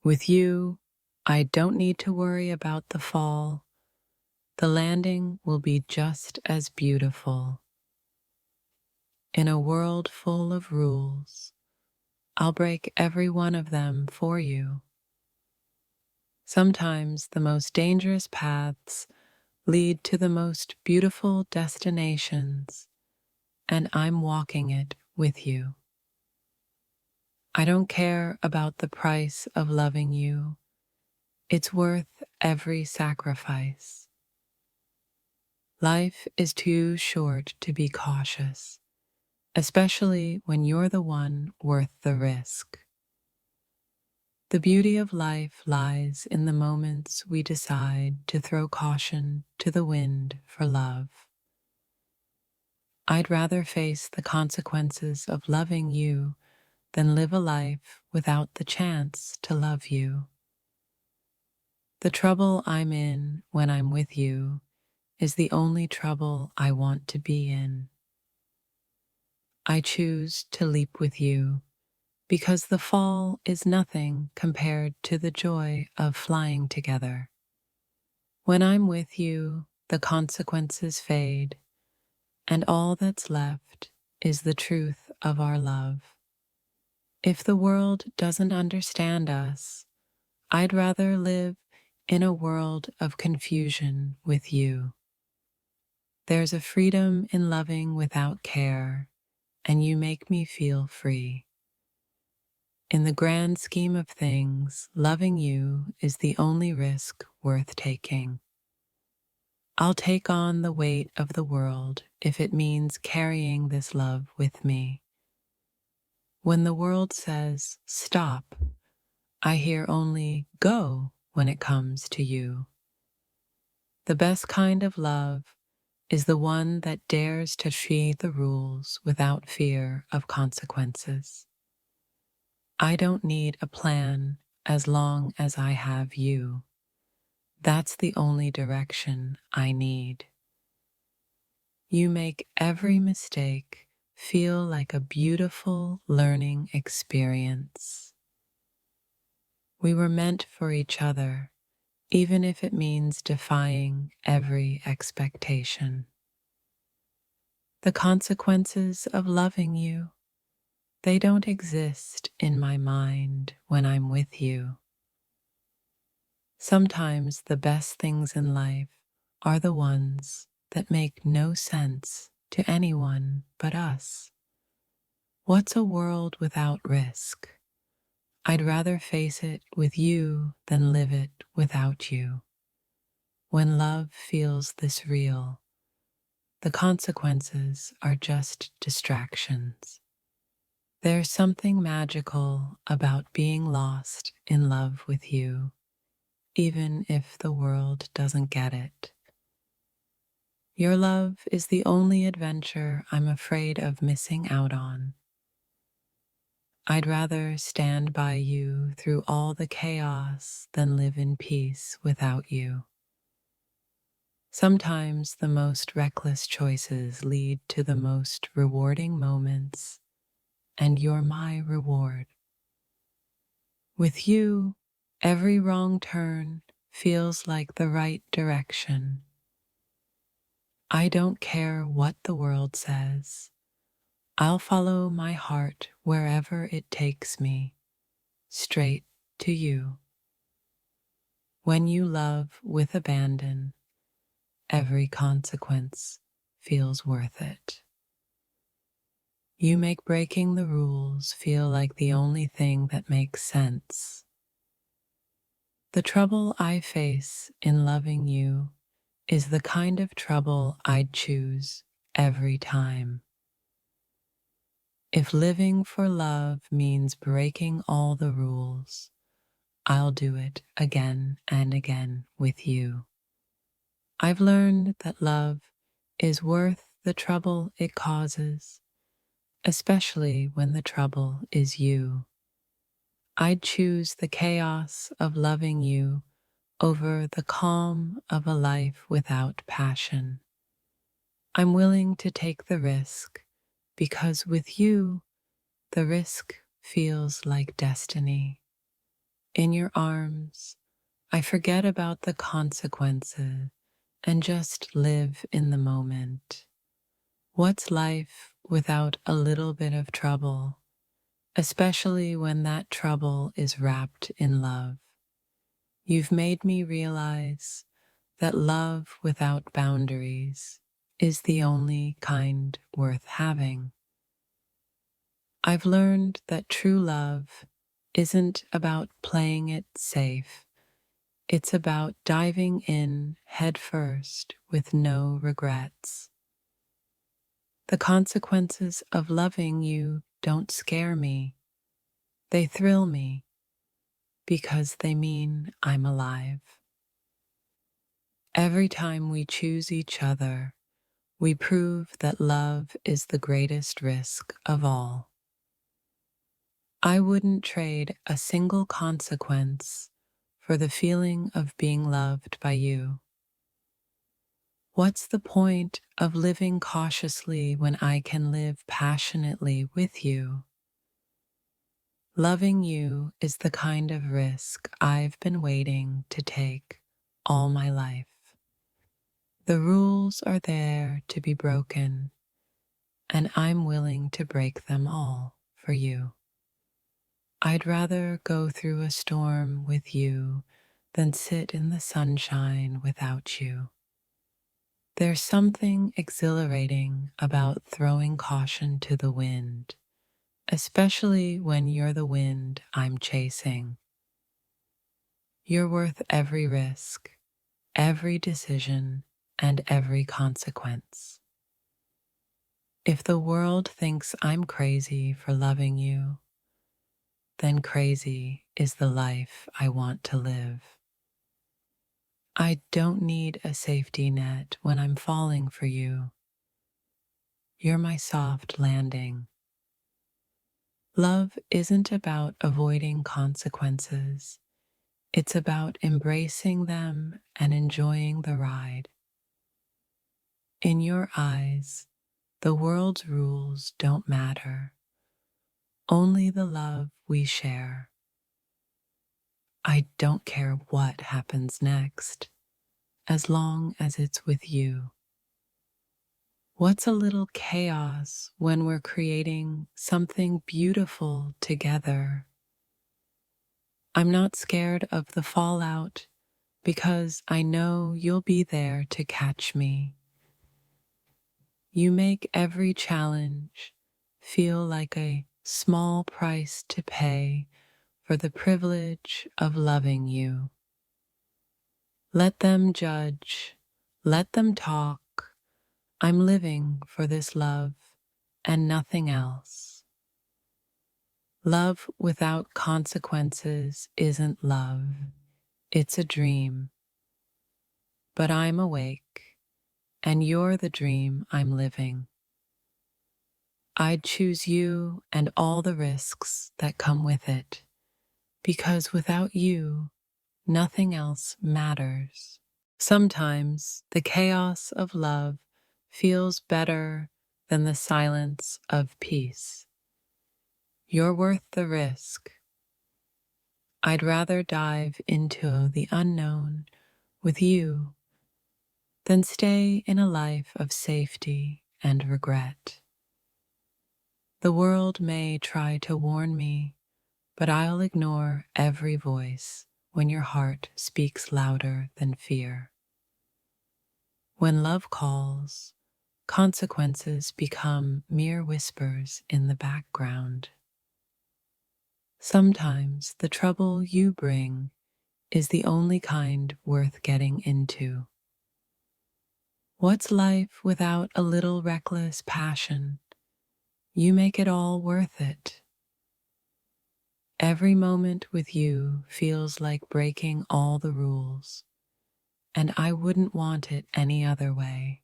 With you, I don't need to worry about the fall. The landing will be just as beautiful. In a world full of rules, I'll break every one of them for you. Sometimes the most dangerous paths lead to the most beautiful destinations, and I'm walking it with you. I don't care about the price of loving you. It's worth every sacrifice. Life is too short to be cautious, especially when you're the one worth the risk. The beauty of life lies in the moments we decide to throw caution to the wind for love. I'd rather face the consequences of loving you than live a life without the chance to love you. The trouble I'm in when I'm with you is the only trouble I want to be in. I choose to leap with you because the fall is nothing compared to the joy of flying together. When I'm with you, the consequences fade, and all that's left is the truth of our love. If the world doesn't understand us, I'd rather live in a world of confusion with you. There's a freedom in loving without care, and you make me feel free. In the grand scheme of things, loving you is the only risk worth taking. I'll take on the weight of the world if it means carrying this love with me. When the world says, stop, I hear only go when it comes to you. The best kind of love is the one that dares to see the rules without fear of consequences. I don't need a plan as long as I have you. That's the only direction I need. You make every mistake feel like a beautiful learning experience. We were meant for each other, even if it means defying every expectation. The consequences of loving you, they don't exist in my mind when I'm with you. Sometimes the best things in life are the ones that make no sense to anyone but us. What's a world without risk? I'd rather face it with you than live it without you. When love feels this real, the consequences are just distractions. There's something magical about being lost in love with you, even if the world doesn't get it. Your love is the only adventure I'm afraid of missing out on. I'd rather stand by you through all the chaos than live in peace without you. Sometimes the most reckless choices lead to the most rewarding moments, and you're my reward. With you, every wrong turn feels like the right direction. I don't care what the world says. I'll follow my heart wherever it takes me, straight to you. When you love with abandon, every consequence feels worth it. You make breaking the rules feel like the only thing that makes sense. The trouble I face in loving you is the kind of trouble I'd choose every time. If living for love means breaking all the rules, I'll do it again and again with you. I've learned that love is worth the trouble it causes, especially when the trouble is you. I'd choose the chaos of loving you over the calm of a life without passion. I'm willing to take the risk because with you, the risk feels like destiny. In your arms, I forget about the consequences and just live in the moment. What's life without a little bit of trouble, especially when that trouble is wrapped in love? You've made me realize that love without boundaries is the only kind worth having. I've learned that true love isn't about playing it safe. It's about diving in headfirst with no regrets. The consequences of loving you don't scare me. They thrill me because they mean I'm alive. Every time we choose each other, we prove that love is the greatest risk of all. I wouldn't trade a single consequence for the feeling of being loved by you. What's the point of living cautiously when I can live passionately with you? Loving you is the kind of risk I've been waiting to take all my life. The rules are there to be broken, and I'm willing to break them all for you. I'd rather go through a storm with you than sit in the sunshine without you. There's something exhilarating about throwing caution to the wind, especially when you're the wind I'm chasing. You're worth every risk, every decision, and every consequence. If the world thinks I'm crazy for loving you, then crazy is the life I want to live. I don't need a safety net when I'm falling for you. You're my soft landing. Love isn't about avoiding consequences. It's about embracing them and enjoying the ride. In your eyes, the world's rules don't matter, only the love we share. I don't care what happens next, as long as it's with you. What's a little chaos when we're creating something beautiful together? I'm not scared of the fallout because I know you'll be there to catch me. You make every challenge feel like a small price to pay for the privilege of loving you. Let them judge, let them talk. I'm living for this love and nothing else. Love without consequences isn't love, it's a dream. But I'm awake, and you're the dream I'm living. I'd choose you and all the risks that come with it, because without you, nothing else matters. Sometimes the chaos of love feels better than the silence of peace. You're worth the risk. I'd rather dive into the unknown with you than stay in a life of safety and regret. The world may try to warn me, but I'll ignore every voice when your heart speaks louder than fear. When love calls, consequences become mere whispers in the background. Sometimes the trouble you bring is the only kind worth getting into. What's life without a little reckless passion? You make it all worth it. Every moment with you feels like breaking all the rules, and I wouldn't want it any other way.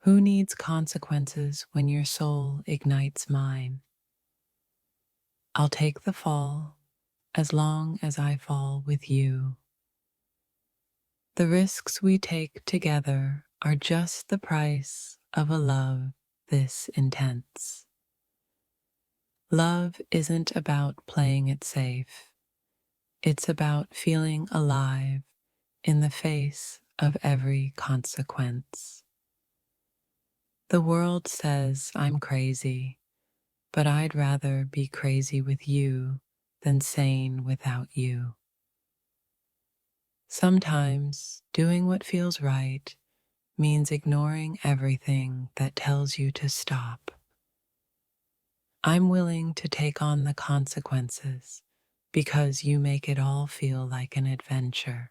Who needs consequences when your soul ignites mine? I'll take the fall as long as I fall with you. The risks we take together are just the price of a love this intense. Love isn't about playing it safe. It's about feeling alive in the face of every consequence. The world says I'm crazy, but I'd rather be crazy with you than sane without you. Sometimes doing what feels right means ignoring everything that tells you to stop. I'm willing to take on the consequences because you make it all feel like an adventure.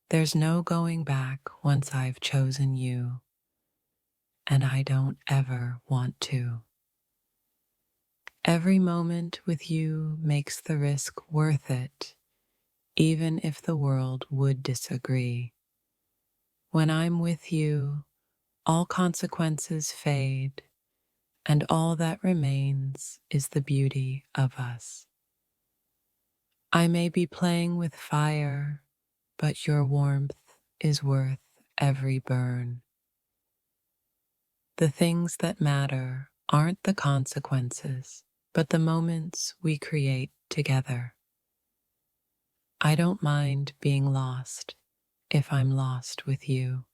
There's no going back once I've chosen you, and I don't ever want to. Every moment with you makes the risk worth it, even if the world would disagree. When I'm with you, all consequences fade, and all that remains is the beauty of us. I may be playing with fire, but your warmth is worth every burn. The things that matter aren't the consequences, but the moments we create together. I don't mind being lost if I'm lost with you.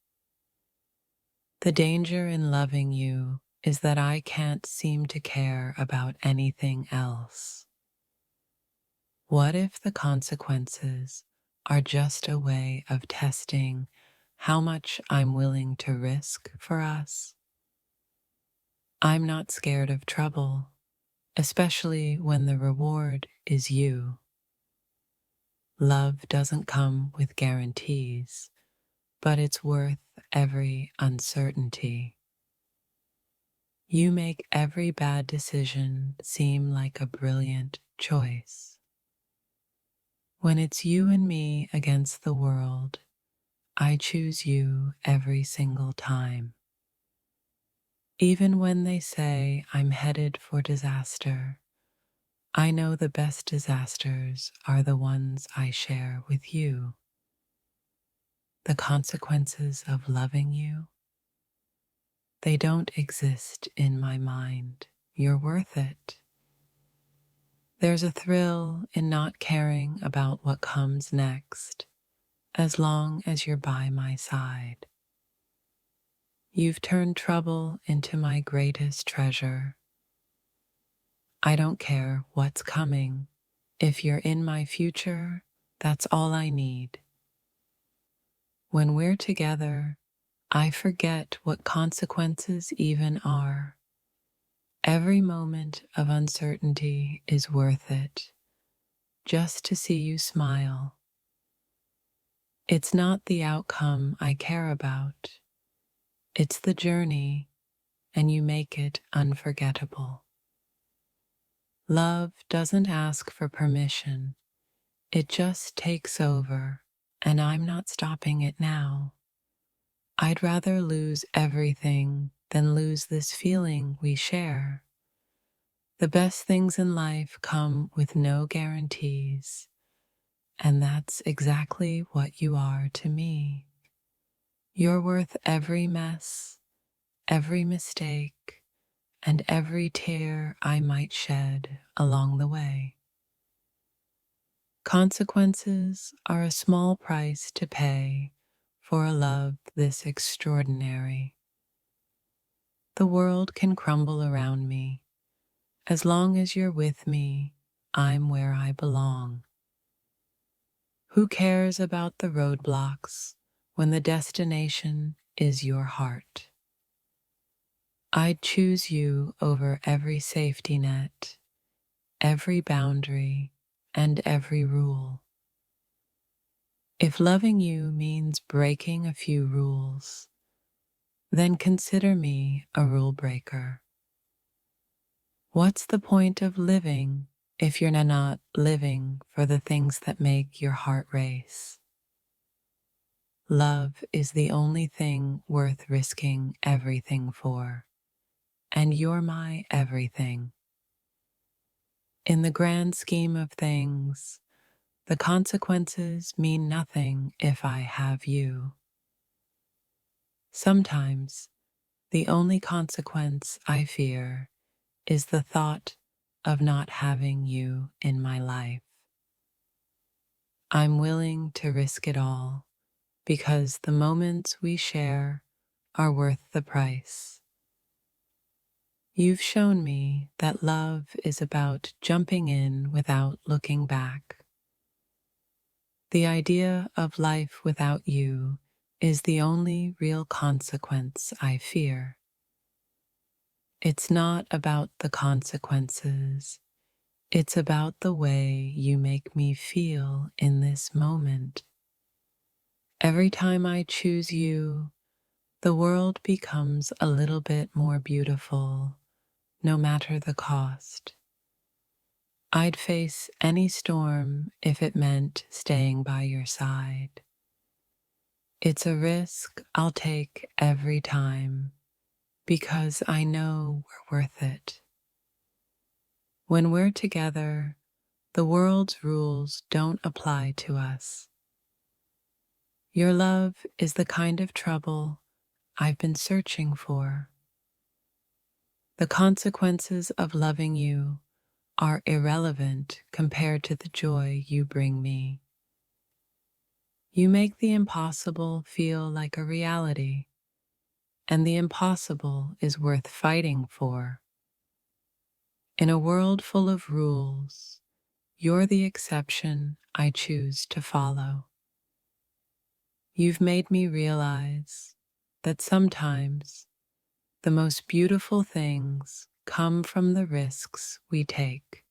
The danger in loving you is that I can't seem to care about anything else. What if the consequences are just a way of testing how much I'm willing to risk for us? I'm not scared of trouble, especially when the reward is you. Love doesn't come with guarantees, but it's worth every uncertainty. You make every bad decision seem like a brilliant choice. When it's you and me against the world, I choose you every single time. Even when they say I'm headed for disaster, I know the best disasters are the ones I share with you. The consequences of loving you, they don't exist in my mind. You're worth it. There's a thrill in not caring about what comes next, as long as you're by my side. You've turned trouble into my greatest treasure. I don't care what's coming. If you're in my future, that's all I need. When we're together, I forget what consequences even are. Every moment of uncertainty is worth it, just to see you smile. It's not the outcome I care about. It's the journey, and you make it unforgettable. Love doesn't ask for permission. It just takes over, and I'm not stopping it now. I'd rather lose everything than lose this feeling we share. The best things in life come with no guarantees, and that's exactly what you are to me. You're worth every mess, every mistake, and every tear I might shed along the way. Consequences are a small price to pay for a love this extraordinary. The world can crumble around me. As long as you're with me, I'm where I belong. Who cares about the roadblocks when the destination is your heart? I'd choose you over every safety net, every boundary, and every rule. If loving you means breaking a few rules, then consider me a rule breaker. What's the point of living if you're not living for the things that make your heart race? Love is the only thing worth risking everything for, and you're my everything. In the grand scheme of things, the consequences mean nothing if I have you. Sometimes, the only consequence I fear is the thought of not having you in my life. I'm willing to risk it all because the moments we share are worth the price. You've shown me that love is about jumping in without looking back. The idea of life without you is the only real consequence I fear. It's not about the consequences, it's about the way you make me feel in this moment. Every time I choose you, the world becomes a little bit more beautiful, no matter the cost. I'd face any storm if it meant staying by your side. It's a risk I'll take every time because I know we're worth it. When we're together, the world's rules don't apply to us. Your love is the kind of trouble I've been searching for. The consequences of loving you are irrelevant compared to the joy you bring me. You make the impossible feel like a reality, and the impossible is worth fighting for. In a world full of rules, you're the exception I choose to follow. You've made me realize that sometimes the most beautiful things come from the risks we take.